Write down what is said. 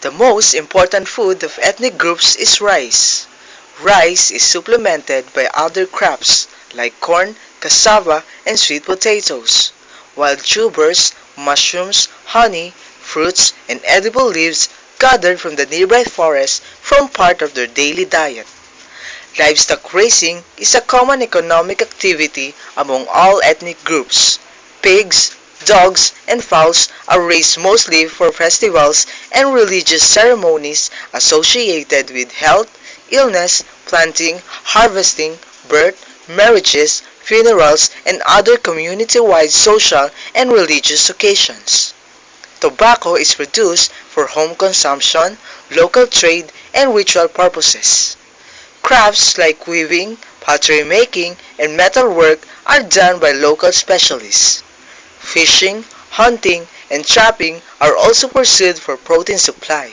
The most important food of ethnic groups is rice. Rice is supplemented by other crops like corn, cassava, and sweet potatoes, while tubers, mushrooms, honey, fruits, and edible leaves gathered from the nearby forest form part of their daily diet. Livestock raising is a common economic activity among all ethnic groups. Pigs, dogs, and fowls are raised mostly for festivals and religious ceremonies associated with health, illness, planting, harvesting, birth, marriages, funerals, and other community-wide social and religious occasions. Tobacco is produced for home consumption, local trade, and ritual purposes. Crafts like weaving, pottery making, and metalwork are done by local specialists. Fishing, hunting, and trapping are also pursued for protein supply.